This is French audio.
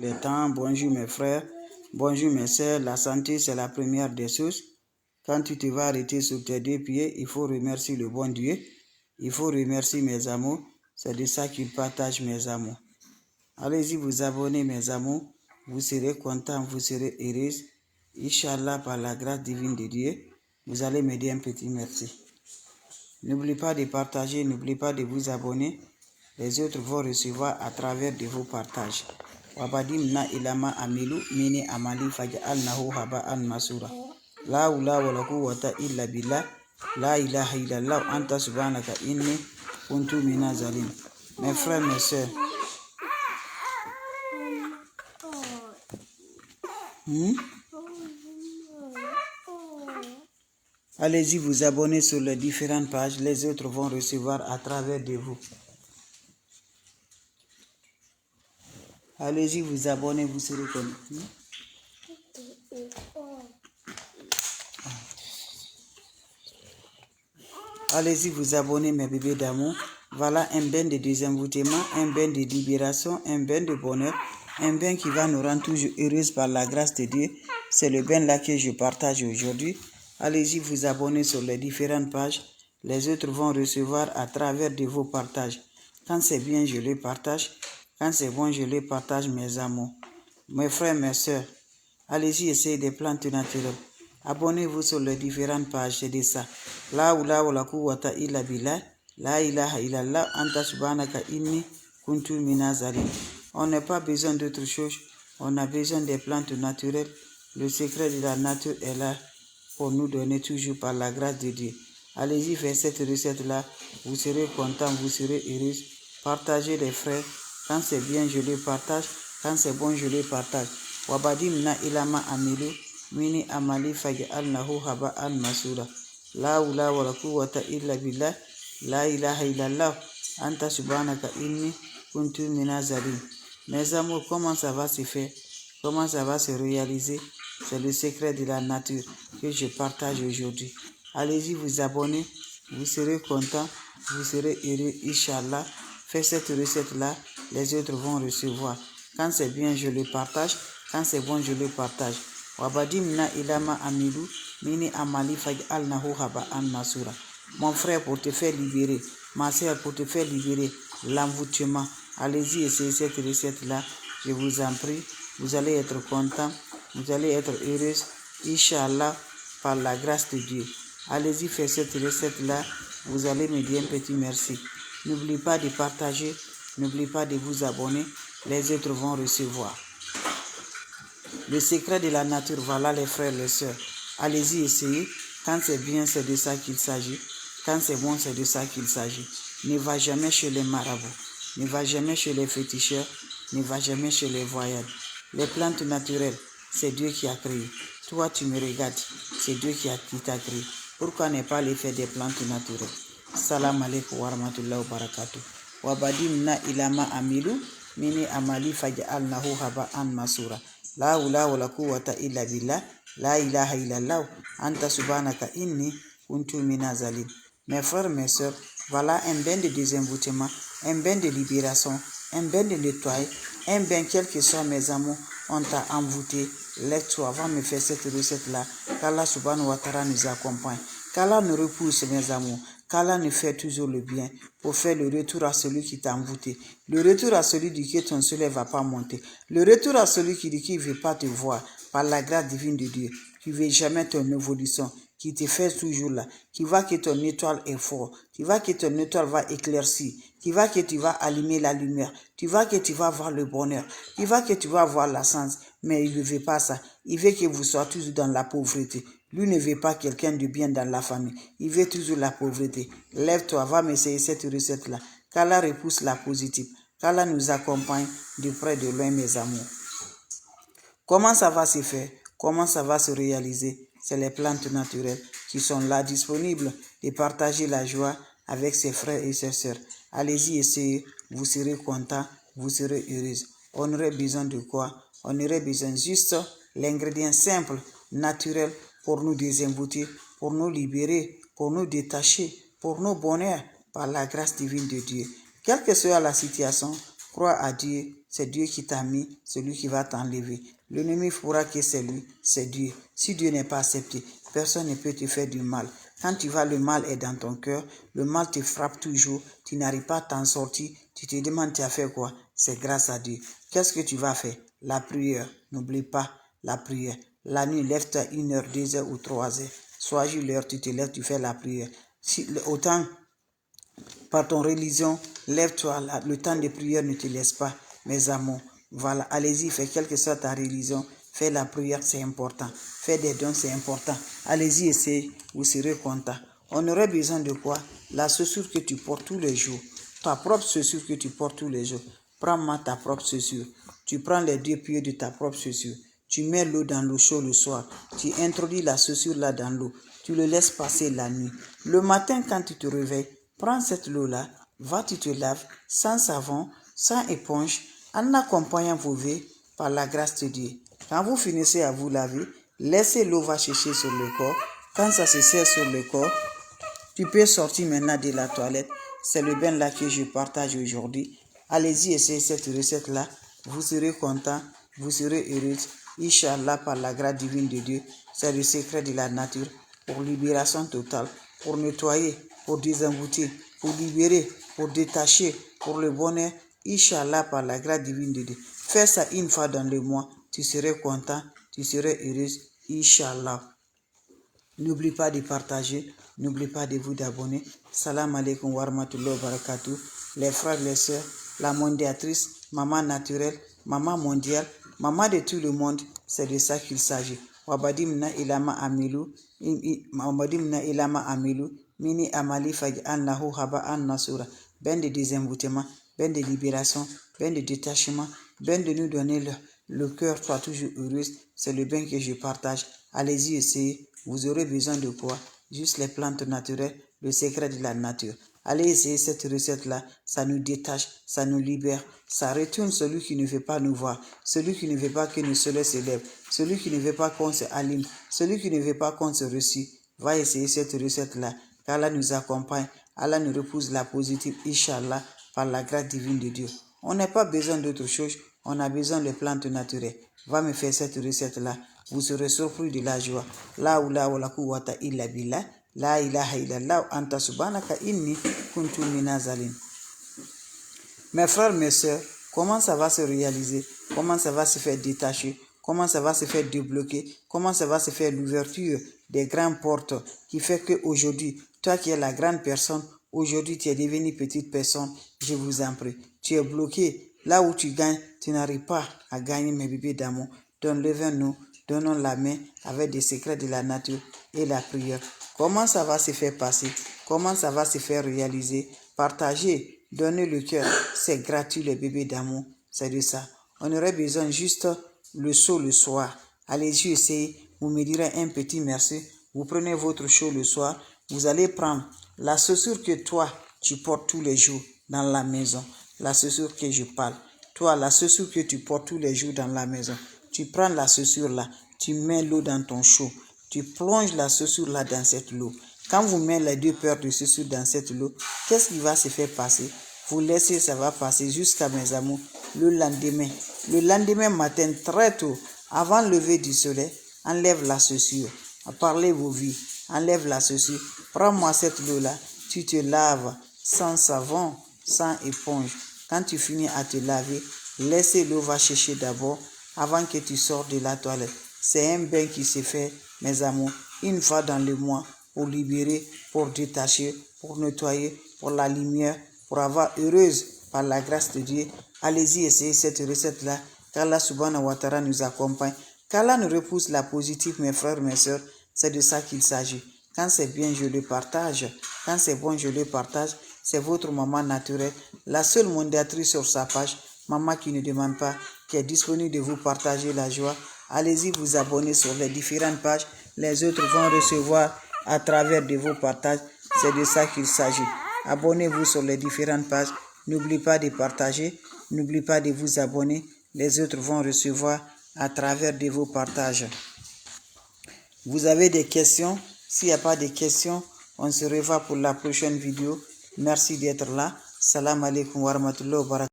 Le temps, bonjour mes frères, bonjour mes sœurs, la santé c'est la première des choses. Quand tu te vas arrêter sur tes deux pieds, il faut remercier le bon Dieu, il faut remercier mes amours, c'est de ça qu'il partage mes amours. Allez-y vous abonner mes amours, vous serez contents, vous serez heureux. Inch'Allah par la grâce divine de Dieu, vous allez me dire un petit merci. N'oubliez pas de partager, n'oubliez pas de vous abonner. Les autres vont recevoir à travers de vos partages. Wabadimna ilama amilu mini amali faj'alnahu haba'an masura. La hawla wala quwwata illa billah. La ilaha illallah anta subhanaka inni kuntu minaz zalim. Mes frères, mes sœurs. Allez-y vous abonner sur les différentes pages. Les autres vont recevoir à travers de vous. Allez-y vous abonner, vous serez connectés. Allez-y vous abonner mes bébés d'amour. Voilà un bain de désenvoûtement, un bain de libération, un bain de bonheur, un bain qui va nous rendre toujours heureuses par la grâce de Dieu. C'est le bain là que je partage aujourd'hui. Allez-y vous abonner sur les différentes pages. Les autres vont recevoir à travers de vos partages. Quand c'est bien, je les partage. Quand c'est bon, je les partage mes amours. Mes frères, mes sœurs, allez-y essayer des plantes naturelles. Abonnez-vous sur les différentes pages, c'est de ça. La hawla wala quwwata illa billah. La ilaha illallah anta subhanaka inni kuntu minaz zalim. On n'a pas besoin d'autre chose. On a besoin des plantes naturelles. Le secret de la nature est là pour nous donner toujours par la grâce de Dieu. Allez-y faire cette recette-là. Vous serez contents, vous serez heureux. Partagez les frères. Quand c'est bien, je les partage. Quand c'est bon, je les partage. Wabadimna ilama amilu mini amali faj'alnahu haba'an masura. La hawla wala quwwata illa billah. La ilaha illallah anta subhanaka inni kuntu minaz zalim. Mes amours, comment ça va se faire? Comment ça va se réaliser? C'est le secret de la nature que je partage aujourd'hui. Allez-y vous abonner, vous serez contents, vous serez heureux, Inch'Allah. Faites cette recette-là, les autres vont recevoir. Quand c'est bien, je le partage. Quand c'est bon, je le partage. Wabadimna ilama amilu mini amali faj'alnahu haba'an masura. Mon frère, pour te faire libérer, ma soeur, pour te faire libérer l'envoûtement, allez-y essayer cette recette-là. Je vous en prie, vous allez être content, vous allez être heureuse, Inch'Allah, par la grâce de Dieu. Allez-y faire cette recette-là, vous allez me dire un petit merci. N'oubliez pas de partager, n'oubliez pas de vous abonner, les autres vont recevoir. Le secret de la nature, voilà les frères, les sœurs. Allez-y essayer. Quand c'est bien, c'est de ça qu'il s'agit. Quand c'est bon, c'est de ça qu'il s'agit. Ne va jamais chez les marabouts. Ne va jamais chez les féticheurs. Ne va jamais chez les voyants. Les plantes naturelles, c'est Dieu qui a créé. Toi, tu me regardes. C'est Dieu qui t'a créé. Pourquoi ne pas les faire des plantes naturelles? Salam alaikum wa rahmatullahi wa barakatuh. Wabadimna ilama amilu mini amali faj'alnahu haba'an masura. La hawla wala quwwata illa billah. La ilaha illallah anta subhanaka inni kuntu minaz zalim. Mes frères, mes sœurs, voilà un bain de désenvoûtement, un bain de libération, un bain de nettoyage, un bain quel que soit mes amours, on t'a envoûté. Laisse-toi, va me faire cette recette-là. Qu'Allah subhanahu wa ta'ala nous accompagne. Qu'Allah nous repousse, mes amours. Qu'Allah nous fait toujours le bien pour faire le retour à celui qui t'a envoûté. Le retour à celui du qui ton soleil ne va pas monter. Le retour à celui qui dit qu'il ne veut pas te voir par la grâce divine de Dieu. Qui ne veut jamais ton évolution. Qui te fait toujours là. Qui va que ton étoile est fort. Qui va que ton étoile va éclaircir. Qui va que tu vas allumer la lumière. Tu vas que tu vas voir le bonheur. Qui va que tu vas voir la sens. Mais il ne veut pas ça. Il veut que vous soyez toujours dans la pauvreté. Lui ne veut pas quelqu'un de bien dans la famille. Il veut toujours la pauvreté. Lève-toi, va m'essayer cette recette-là. Qu'Allah repousse la positive. Qu'Allah nous accompagne de près de loin, mes amours. Comment ça va se faire? Comment ça va se réaliser? C'est les plantes naturelles qui sont là disponibles de partager la joie avec ses frères et ses sœurs. Allez-y, essayez. Vous serez contents, vous serez heureux. On aurait besoin de quoi? On aurait besoin juste l'ingrédient simple, naturel, pour nous désemboîter, pour nous libérer, pour nous détacher, pour nos bonheurs, par la grâce divine de Dieu. Quelle que soit la situation, Crois à Dieu, c'est Dieu qui t'a mis, c'est lui qui va t'enlever. L'ennemi pourra que c'est lui, c'est Dieu. Si Dieu n'est pas accepté, personne ne peut te faire du mal. Quand tu vas, le mal est dans ton cœur, le mal te frappe toujours, tu n'arrives pas à t'en sortir, tu te demandes tu as fait quoi? C'est grâce à Dieu. Qu'est-ce que tu vas faire? La prière, n'oublie pas la prière. La nuit, lève-toi 1 heure, 2 heures ou 3 heures. Choisis l'heure, tu te lèves, tu fais la prière. Si, autant par ton religion, lève-toi, le temps de prière ne te laisse pas, mes amours. Voilà, allez-y, fais quelle que soit ta religion, fais la prière, c'est important. Fais des dons, c'est important. Allez-y, essayez, vous serez content. On aurait besoin de quoi? La chaussure que tu portes tous les jours. Ta propre chaussure que tu portes tous les jours. Prends-moi ta propre chaussure. Tu prends les 2 pieds de ta propre chaussure. Tu mets l'eau dans l'eau chaude le soir. Tu introduis la chaussure là dans l'eau. Tu le laisses passer la nuit. Le matin, quand tu te réveilles, prends cette eau-là, va, tu te laves, sans savon, sans éponge, en accompagnant vos vies par la grâce de Dieu. Quand vous finissez à vous laver, laissez l'eau va chercher sur le corps. Quand ça se serre sur le corps, tu peux sortir maintenant de la toilette. C'est le bain là que je partage aujourd'hui. Allez-y, essayez cette recette-là. Vous serez content, vous serez heureux. Inch'Allah, par la grâce divine de Dieu, c'est le secret de la nature pour libération totale, pour nettoyer, pour désemboutir, pour libérer, pour détacher, pour le bonheur. Inch'Allah, par la grâce divine de Dieu. Fais ça 1 fois dans le mois, tu serais content, tu serais heureuse. Inch'Allah. N'oublie pas de partager, n'oublie pas de vous abonner. Salam alaikum wa rahmatullahi wa barakatuh. Les frères, les sœurs, la mondiatrice, maman naturelle, maman mondiale, maman de tout le monde, c'est de ça qu'il s'agit. Wabadimna ilama amilu, mini amali faj'alnahu haba'an nasura. Ben de désemboutement, ben de libération, ben de détachement, ben de nous donner le cœur soit toujours heureuse. C'est le bien que je partage. Allez-y, essayez. Vous aurez besoin de quoi? Juste les plantes naturelles, le secret de la nature. Allez essayer cette recette-là, ça nous détache, ça nous libère, ça retourne celui qui ne veut pas nous voir, celui qui ne veut pas que nos soleils se lèvent, celui qui ne veut pas qu'on se allume, celui qui ne veut pas qu'on se reçue. Va essayer cette recette-là, car Allah nous accompagne, Allah nous repousse la positive, Inch'Allah, par la grâce divine de Dieu. On n'a pas besoin d'autre chose, on a besoin de plantes naturelles. Va me faire cette recette-là. Vous serez surpris de la joie. La oula wa la quwwata illa billah. La ilaha illallah anta subhanaka inni kuntu minazalim. Mes frères, mes sœurs, comment ça va se réaliser? Comment ça va se faire détacher? Comment ça va se faire débloquer? Comment ça va se faire l'ouverture des grandes portes qui fait qu'aujourd'hui, toi qui es la grande personne, aujourd'hui tu es devenue petite personne, je vous en prie. Tu es bloqué. Là où tu gagnes, tu n'arrives pas à gagner, mes bébés d'amour. Donc levez-nous, donnons la main avec des secrets de la nature et la prière. Comment ça va se faire passer? Comment ça va se faire réaliser? Partagez, donnez le cœur. C'est gratuit, les bébés d'amour. C'est de ça. On aurait besoin juste le seau le soir. Allez-y, essayez. Vous me direz un petit merci. Vous prenez votre seau le soir. Vous allez prendre la chaussure que toi, tu portes tous les jours dans la maison. La chaussure que je parle. Toi, la chaussure que tu portes tous les jours dans la maison. Tu prends la chaussure là, tu mets l'eau dans ton seau, tu plonges la chaussure là dans cette eau. Quand vous mettez les 2 paires de chaussures dans cette eau, qu'est-ce qui va se faire passer? Vous laissez, ça va passer jusqu'à, mes amours, le lendemain. Le lendemain matin, très tôt, avant le lever du soleil, enlève la chaussure. Parlez vos vies, enlève la chaussure. Prends-moi cette eau là, tu te laves sans savon, sans éponge. Quand tu finis à te laver, laissez l'eau va chercher d'abord avant que tu sortes de la toilette. C'est un bain qui se fait, mes amours, 1 fois dans le mois pour libérer, pour détacher, pour nettoyer, pour la lumière, pour avoir heureuse par la grâce de Dieu. Allez-y, essayez cette recette-là, qu'Allah subhanahu wa ta'ala nous accompagne, qu'Allah nous repousse la positive, mes frères, mes sœurs. C'est de ça qu'il s'agit. Quand c'est bien, je le partage. Quand c'est bon, je le partage. C'est votre maman naturelle, la seule mondiatrice sur sa page, maman qui ne demande pas, qui est disponible de vous partager la joie. Allez-y vous abonner sur les différentes pages. Les autres vont recevoir à travers de vos partages. C'est de ça qu'il s'agit. Abonnez-vous sur les différentes pages. N'oubliez pas de partager. N'oubliez pas de vous abonner. Les autres vont recevoir à travers de vos partages. Vous avez des questions? S'il n'y a pas de questions, on se revoit pour la prochaine vidéo. Merci d'être là. Salam alaikum wa rahmatullahi wa barakatuh.